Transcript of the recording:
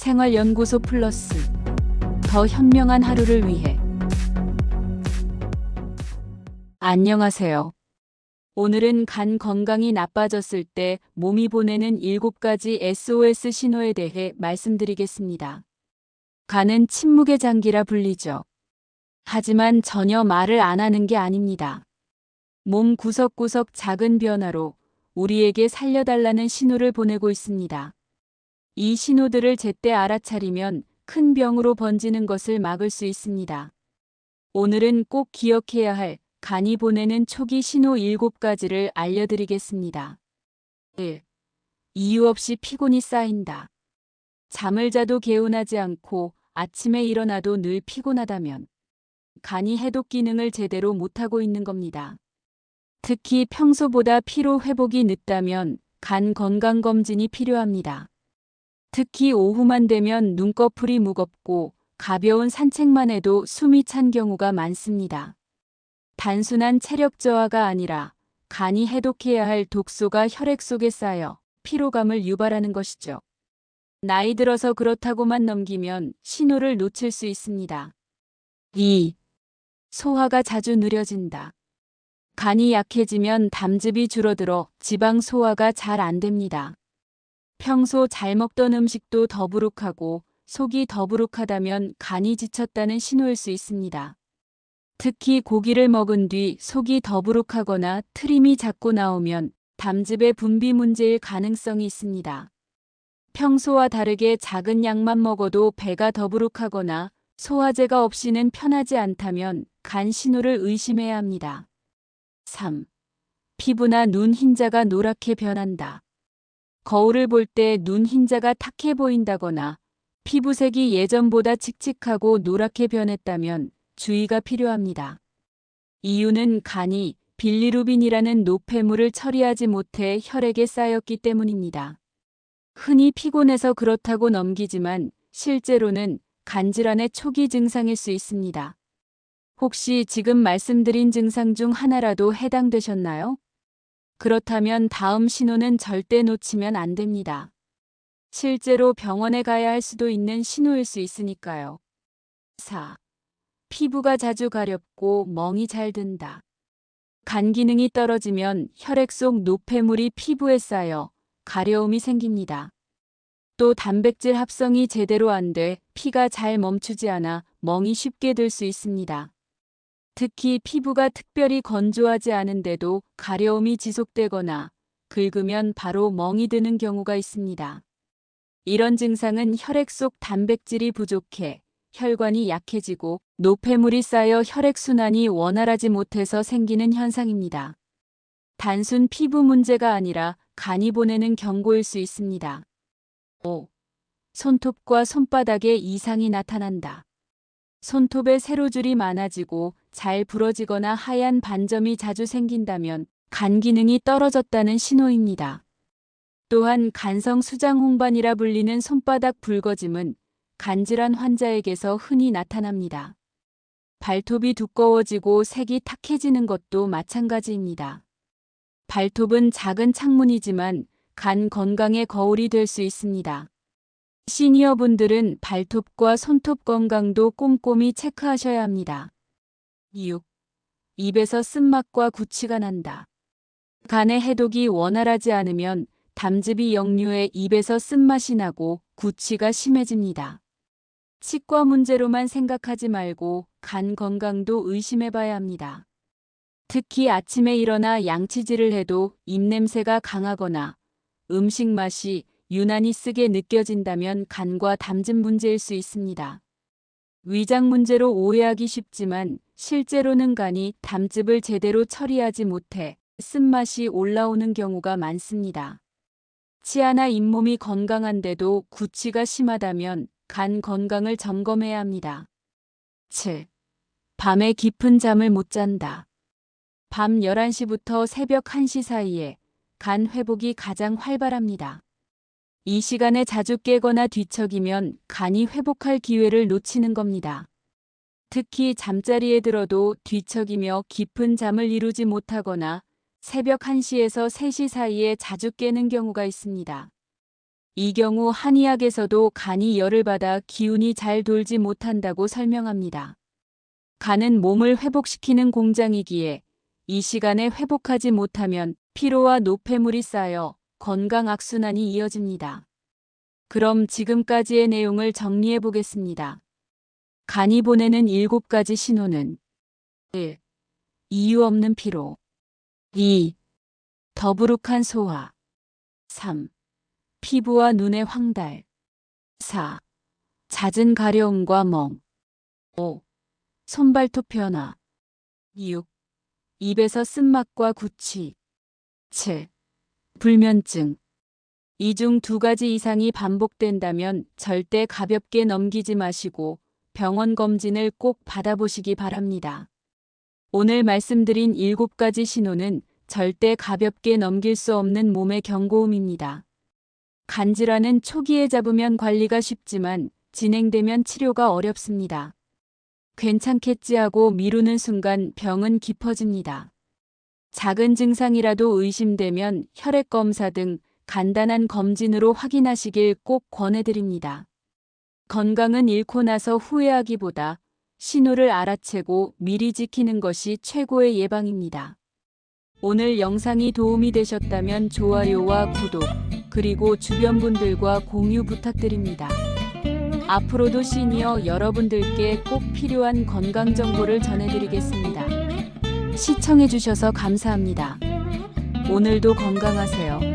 생활연구소 플러스 더 현명한 하루를 위해. 안녕하세요. 오늘은 간 건강이 나빠졌을 때 몸이 보내는 7가지 SOS 신호에 대해 말씀드리겠습니다. 간은 침묵의 장기라 불리죠. 하지만 전혀 말을 안 하는 게 아닙니다. 몸 구석구석 작은 변화로 우리에게 살려달라는 신호를 보내고 있습니다. 이 신호들을 제때 알아차리면 큰 병으로 번지는 것을 막을 수 있습니다. 오늘은 꼭 기억해야 할 간이 보내는 초기 신호 7가지를 알려드리겠습니다. 1. 이유 없이 피곤이 쌓인다. 잠을 자도 개운하지 않고 아침에 일어나도 늘 피곤하다면 간이 해독 기능을 제대로 못하고 있는 겁니다. 특히 평소보다 피로 회복이 늦다면 간 건강검진이 필요합니다. 특히 오후만 되면 눈꺼풀이 무겁고 가벼운 산책만 해도 숨이 찬 경우가 많습니다. 단순한 체력 저하가 아니라 간이 해독해야 할 독소가 혈액 속에 쌓여 피로감을 유발하는 것이죠. 나이 들어서 그렇다고만 넘기면 신호를 놓칠 수 있습니다. 2. 소화가 자주 느려진다. 간이 약해지면 담즙이 줄어들어 지방 소화가 잘 안 됩니다. 평소 잘 먹던 음식도 더부룩하고 속이 더부룩하다면 간이 지쳤다는 신호일 수 있습니다. 특히 고기를 먹은 뒤 속이 더부룩하거나 트림이 자꾸 나오면 담즙의 분비 문제일 가능성이 있습니다. 평소와 다르게 작은 양만 먹어도 배가 더부룩하거나 소화제가 없이는 편하지 않다면 간 신호를 의심해야 합니다. 3. 피부나 눈 흰자가 노랗게 변한다. 거울을 볼 때 눈 흰자가 탁해 보인다거나 피부색이 예전보다 칙칙하고 노랗게 변했다면 주의가 필요합니다. 이유는 간이 빌리루빈이라는 노폐물을 처리하지 못해 혈액에 쌓였기 때문입니다. 흔히 피곤해서 그렇다고 넘기지만 실제로는 간질환의 초기 증상일 수 있습니다. 혹시 지금 말씀드린 증상 중 하나라도 해당되셨나요? 그렇다면 다음 신호는 절대 놓치면 안 됩니다. 실제로 병원에 가야 할 수도 있는 신호일 수 있으니까요. 4. 피부가 자주 가렵고 멍이 잘 든다. 간 기능이 떨어지면 혈액 속 노폐물이 피부에 쌓여 가려움이 생깁니다. 또 단백질 합성이 제대로 안 돼 피가 잘 멈추지 않아 멍이 쉽게 들 수 있습니다. 특히 피부가 특별히 건조하지 않은데도 가려움이 지속되거나 긁으면 바로 멍이 드는 경우가 있습니다. 이런 증상은 혈액 속 단백질이 부족해 혈관이 약해지고 노폐물이 쌓여 혈액순환이 원활하지 못해서 생기는 현상입니다. 단순 피부 문제가 아니라 간이 보내는 경고일 수 있습니다. 5. 손톱과 손바닥에 이상이 나타난다. 손톱에 세로줄이 많아지고 잘 부러지거나 하얀 반점이 자주 생긴다면 간 기능이 떨어졌다는 신호입니다. 또한 간성 수장 홍반이라 불리는 손바닥 붉어짐은 간질환 환자에게서 흔히 나타납니다. 발톱이 두꺼워지고 색이 탁해지는 것도 마찬가지입니다. 발톱은 작은 창문이지만 간 건강의 거울이 될 수 있습니다. 시니어분들은 발톱과 손톱 건강도 꼼꼼히 체크하셔야 합니다. 6. 입에서 쓴맛과 구취가 난다. 간의 해독이 원활하지 않으면 담즙이 역류해 입에서 쓴맛이 나고 구취가 심해집니다. 치과 문제로만 생각하지 말고 간 건강도 의심해 봐야 합니다. 특히 아침에 일어나 양치질을 해도 입냄새가 강하거나 음식 맛이 유난히 쓰게 느껴진다면 간과 담즙 문제일 수 있습니다. 위장 문제로 오해하기 쉽지만 실제로는 간이 담즙을 제대로 처리하지 못해 쓴맛이 올라오는 경우가 많습니다. 치아나 잇몸이 건강한데도 구취가 심하다면 간 건강을 점검해야 합니다. 7. 밤에 깊은 잠을 못 잔다. 밤 11시부터 새벽 1시 사이에 간 회복이 가장 활발합니다. 이 시간에 자주 깨거나 뒤척이면 간이 회복할 기회를 놓치는 겁니다. 특히 잠자리에 들어도 뒤척이며 깊은 잠을 이루지 못하거나 새벽 1시에서 3시 사이에 자주 깨는 경우가 있습니다. 이 경우 한의학에서도 간이 열을 받아 기운이 잘 돌지 못한다고 설명합니다. 간은 몸을 회복시키는 공장이기에 이 시간에 회복하지 못하면 피로와 노폐물이 쌓여 건강 악순환이 이어집니다. 그럼 지금까지의 내용을 정리해 보겠습니다. 간이 보내는 7가지 신호는 1. 이유 없는 피로 2. 더부룩한 소화 3. 피부와 눈의 황달 4. 잦은 가려움과 멍 5. 손발톱 변화 6. 입에서 쓴맛과 구취 7. 불면증 이 중 2가지 이상이 반복된다면 절대 가볍게 넘기지 마시고 병원 검진을 꼭 받아보시기 바랍니다. 오늘 말씀드린 7가지 신호는 절대 가볍게 넘길 수 없는 몸의 경고음입니다. 간질환은 초기에 잡으면 관리가 쉽지만 진행되면 치료가 어렵습니다. 괜찮겠지 하고 미루는 순간 병은 깊어집니다. 작은 증상이라도 의심되면 혈액 검사 등 간단한 검진으로 확인하시길 꼭 권해드립니다. 건강은 잃고 나서 후회하기보다 신호를 알아채고 미리 지키는 것이 최고의 예방입니다. 오늘 영상이 도움이 되셨다면 좋아요와 구독, 그리고 주변 분들과 공유 부탁드립니다. 앞으로도 시니어 여러분들께 꼭 필요한 건강 정보를 전해드리겠습니다. 시청해주셔서 감사합니다. 오늘도 건강하세요.